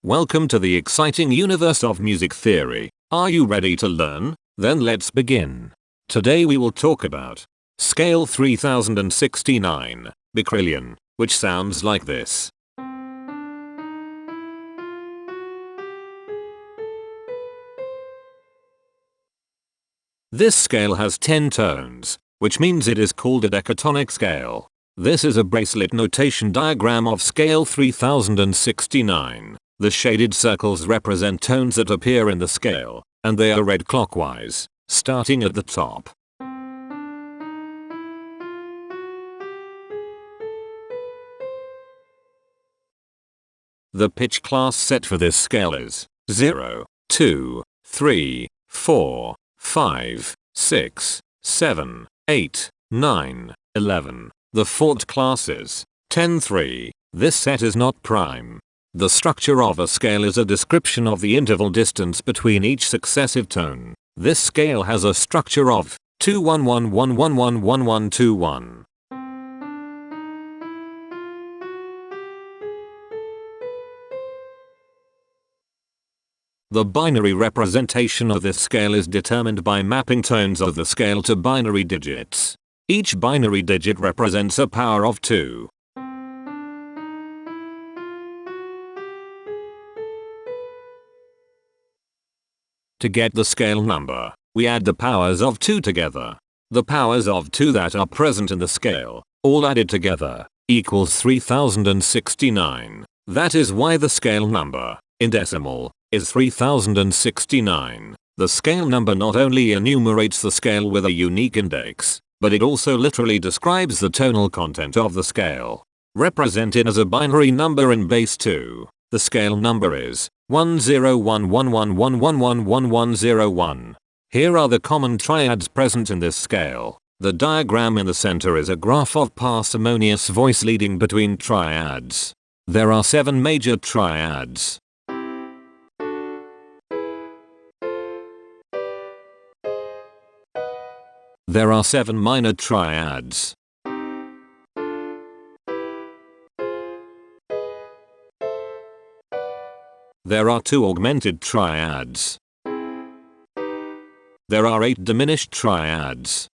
Welcome to the exciting universe of music theory. Are you ready to learn? Then let's begin. Today we will talk about Scale 3069, Bacryllian, which sounds like this. This scale has 10 tones, which means it is called a decatonic scale. This is a bracelet notation diagram of scale 3069. The shaded circles represent tones that appear in the scale, and they are read clockwise, starting at the top. The pitch class set for this scale is 0, 2, 3, 4, 5, 6, 7, 8, 9, 11. The fourth class is 10, 3. This set is not prime. The structure of a scale is a description of the interval distance between each successive tone. This scale has a structure of 2 1 1 1 1 1 1 1 2 1. The binary representation of this scale is determined by mapping tones of the scale to binary digits. Each binary digit represents a power of 2. To get the scale number, we add the powers of 2 together. The powers of 2 that are present in the scale, all added together, equals 3069. That is why the scale number, in decimal, is 3069. The scale number not only enumerates the scale with a unique index, but it also literally describes the tonal content of the scale. Represented as a binary number in base 2, the scale number is 10111111101. Here are the common triads present in this scale. The diagram in the center is a graph of parsimonious voice leading between triads. There are 7 major triads. There are 7 minor triads. There are 2 augmented triads. There are 8 diminished triads.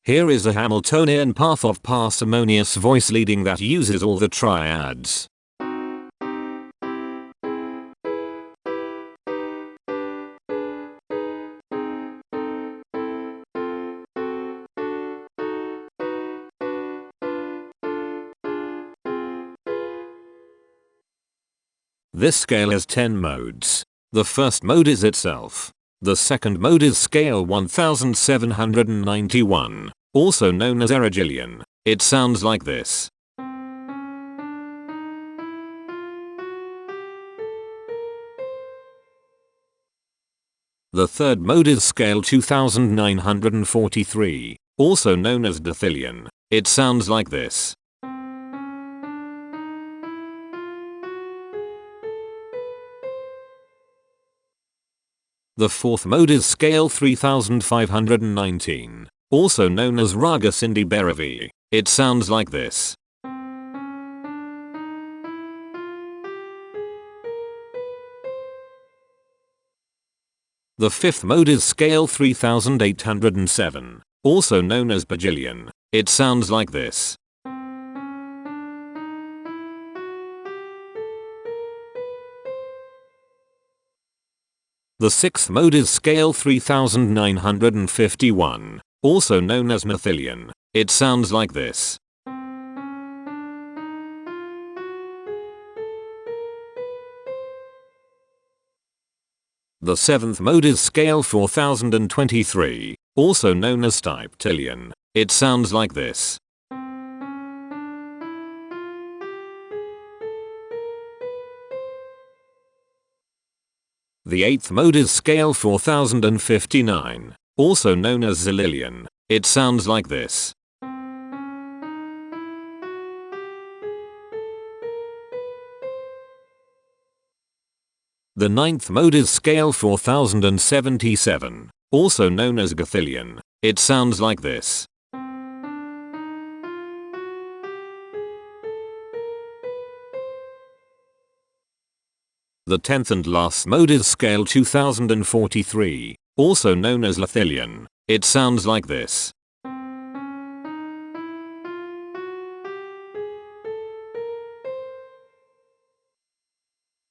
Here is a Hamiltonian path of parsimonious voice leading that uses all the triads. This scale has 10 modes. The first mode is itself. The second mode is scale 1791, also known as Bacryllian. It sounds like this. The third mode is scale 2943, also known as decatonic. It sounds like this. The fourth mode is scale 3519, also known as Raga Sindhi Bhairavi. It sounds like this. The fifth mode is scale 3807, also known as Bacryllian. It sounds like this. The sixth mode is scale 3951, also known as Bacryllian. It sounds like this. The seventh mode is scale 4023, also known as Triads. It sounds like this. The eighth mode is scale 4059, also known as Bacryllian. It sounds like this. The ninth mode is scale 4077, also known as decatonic. It sounds like this. The 10th and last mode is scale 2043, also known as Bacryllian. It sounds like this.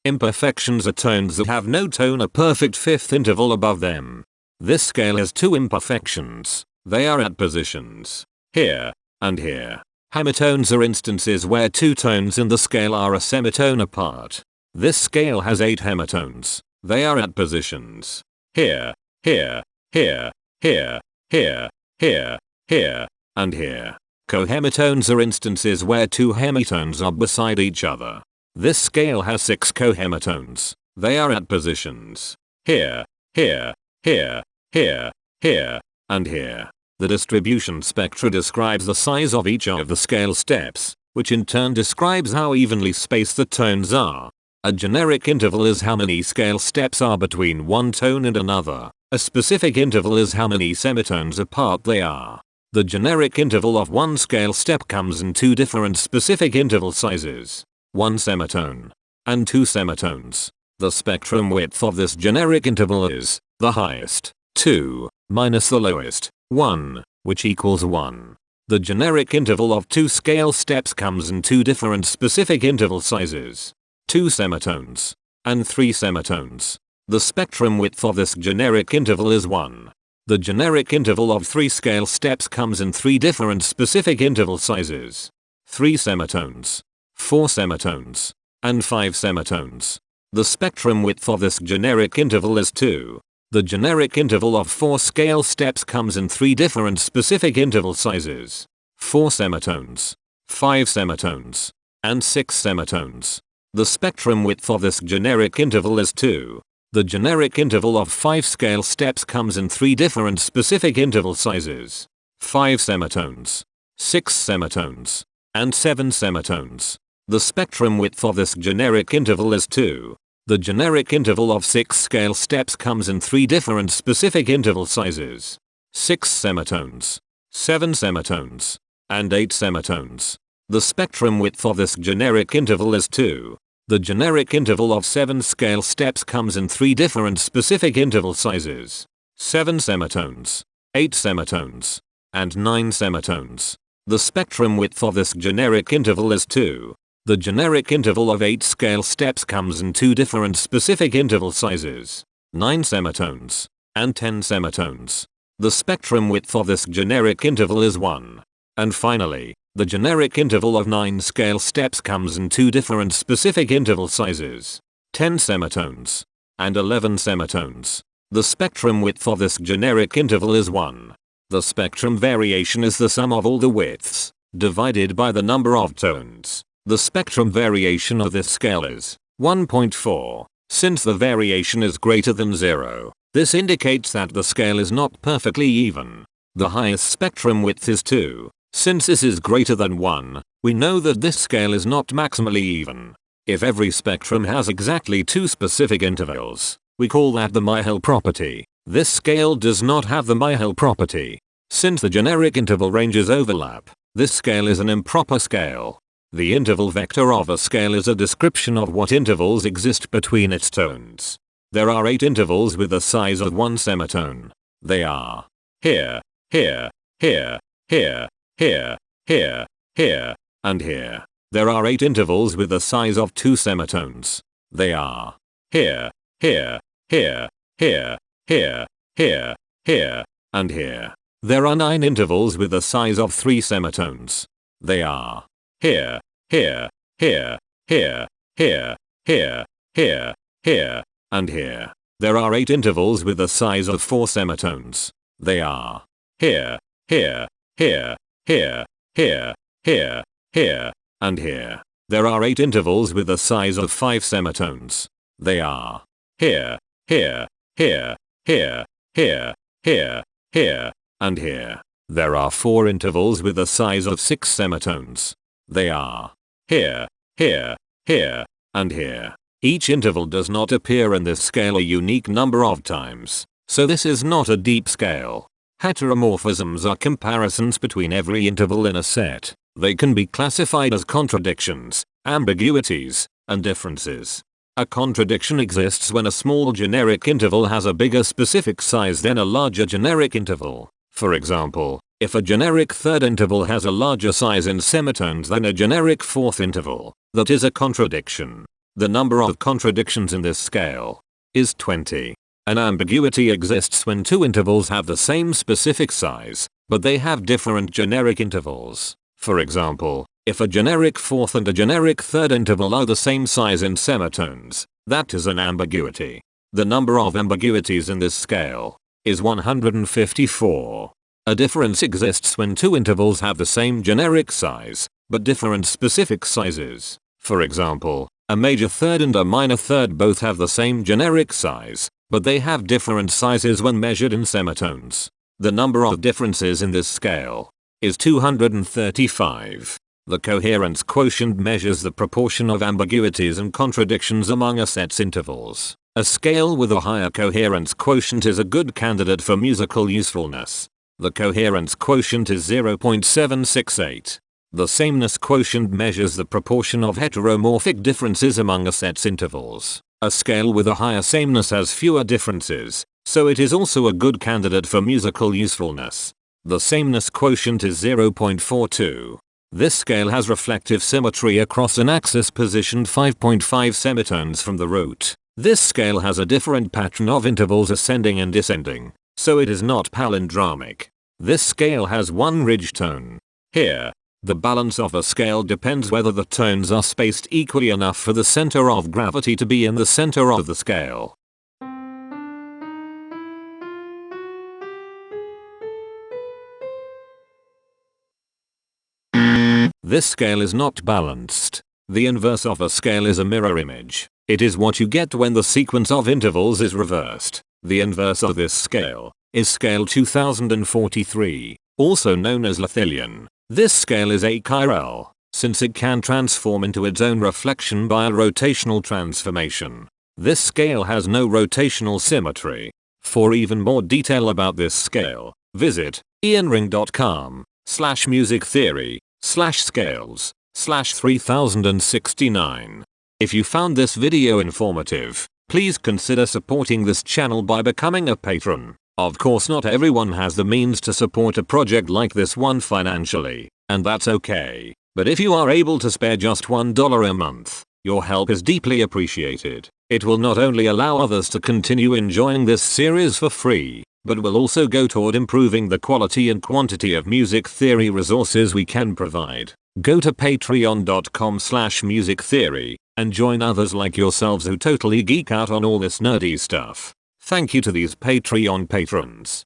Imperfections are tones that have no tone, a perfect fifth interval above them. This scale has two imperfections. They are at positions here and here. Hemitones are instances where two tones in the scale are a semitone apart. This scale has 8 hemitones. They are at positions here, here, here, here, here, here, here, and here. Cohemitones are instances where two hemitones are beside each other. This scale has 6 cohemitones. They are at positions here, here, here, here, here, and here. The distribution spectra describes the size of each of the scale steps, which in turn describes how evenly spaced the tones are. A generic interval is how many scale steps are between one tone and another. A specific interval is how many semitones apart they are. The generic interval of one scale step comes in two different specific interval sizes: 1 semitone and 2 semitones. The spectrum width of this generic interval is the highest, 2, minus the lowest, 1, which equals 1. The generic interval of two scale steps comes in two different specific interval sizes: 2 semitones and 3 semitones. The spectrum width of this generic interval is 1. The generic interval of 3 scale steps comes in 3 different specific interval sizes: 3 semitones, 4 semitones, and 5 semitones. The spectrum width of this generic interval is 2. The generic interval of 4 scale steps comes in 3 different specific interval sizes: 4 semitones, 5 semitones, and 6 semitones. The spectrum width of this generic interval is 2. The generic interval of 5 scale steps comes in 3 different specific interval sizes: 5 semitones, 6 semitones, and 7 semitones. The spectrum width of this generic interval is 2. The generic interval of 6 scale steps comes in 3 different specific interval sizes: 6 semitones, 7 semitones, and 8 semitones. The spectrum width of this generic interval is 2. The generic interval of 7 scale steps comes in 3 different specific interval sizes: 7 semitones, 8 semitones, and 9 semitones. The spectrum width of this generic interval is 2. The generic interval of 8 scale steps comes in 2 different specific interval sizes: 9 semitones and 10 semitones. The spectrum width of this generic interval is 1. And finally, the generic interval of 9 scale steps comes in 2 different specific interval sizes: 10 semitones and 11 semitones. The spectrum width of this generic interval is 1. The spectrum variation is the sum of all the widths, divided by the number of tones. The spectrum variation of this scale is 1.4. Since the variation is greater than 0, this indicates that the scale is not perfectly even. The highest spectrum width is 2. Since this is greater than 1, we know that this scale is not maximally even. If every spectrum has exactly 2 specific intervals, we call that the Myhill property. This scale does not have the Myhill property. Since the generic interval ranges overlap, this scale is an improper scale. The interval vector of a scale is a description of what intervals exist between its tones. There are 8 intervals with the size of 1 semitone. They are here, here, here, here, here, here, here, and here. There are 8 intervals with the size of 2 semitones. They are here, here, here, here, here, here, here, and here. There are 9 intervals with the size of 3 semitones. They are here, here, here, here, here, here, here, here, and here. There are 8 intervals with the size of 4 semitones. They are here, here, here, here, here, here, here, and here. There are 8 intervals with the size of 5 semitones. They are here, here, here, here, here, here, here, and here. There are 4 intervals with the size of 6 semitones. They are here, here, here, and here. Each interval does not appear in this scale a unique number of times, so this is not a deep scale. Heteromorphisms are comparisons between every interval in a set. They can be classified as contradictions, ambiguities, and differences. A contradiction exists when a small generic interval has a bigger specific size than a larger generic interval. For example, if a generic third interval has a larger size in semitones than a generic fourth interval, that is a contradiction. The number of contradictions in this scale is 20. An ambiguity exists when two intervals have the same specific size, but they have different generic intervals. For example, if a generic fourth and a generic third interval are the same size in semitones, that is an ambiguity. The number of ambiguities in this scale is 154. A difference exists when two intervals have the same generic size, but different specific sizes. For example, a major third and a minor third both have the same generic size, but they have different sizes when measured in semitones. The number of differences in this scale is 235. The coherence quotient measures the proportion of ambiguities and contradictions among a set's intervals. A scale with a higher coherence quotient is a good candidate for musical usefulness. The coherence quotient is 0.768. The sameness quotient measures the proportion of heteromorphic differences among a set's intervals. A scale with a higher sameness has fewer differences, so it is also a good candidate for musical usefulness. The sameness quotient is 0.42. This scale has reflective symmetry across an axis positioned 5.5 semitones from the root. This scale has a different pattern of intervals ascending and descending, so it is not palindromic. This scale has one ridge tone. Here, the balance of a scale depends whether the tones are spaced equally enough for the center of gravity to be in the center of the scale. This scale is not balanced. The inverse of a scale is a mirror image. It is what you get when the sequence of intervals is reversed. The inverse of this scale is scale 2043, also known as Lithelian. This scale is achiral, since it can transform into its own reflection by a rotational transformation. This scale has no rotational symmetry. For even more detail about this scale, visit ianring.com/musictheory/scales/3069. If you found this video informative, please consider supporting this channel by becoming a patron. Of course, not everyone has the means to support a project like this one financially, and that's okay. But if you are able to spare just $1 a month, your help is deeply appreciated. It will not only allow others to continue enjoying this series for free, but will also go toward improving the quality and quantity of music theory resources we can provide. Go to patreon.com/musictheory and join others like yourselves who totally geek out on all this nerdy stuff. Thank you to these Patreon patrons.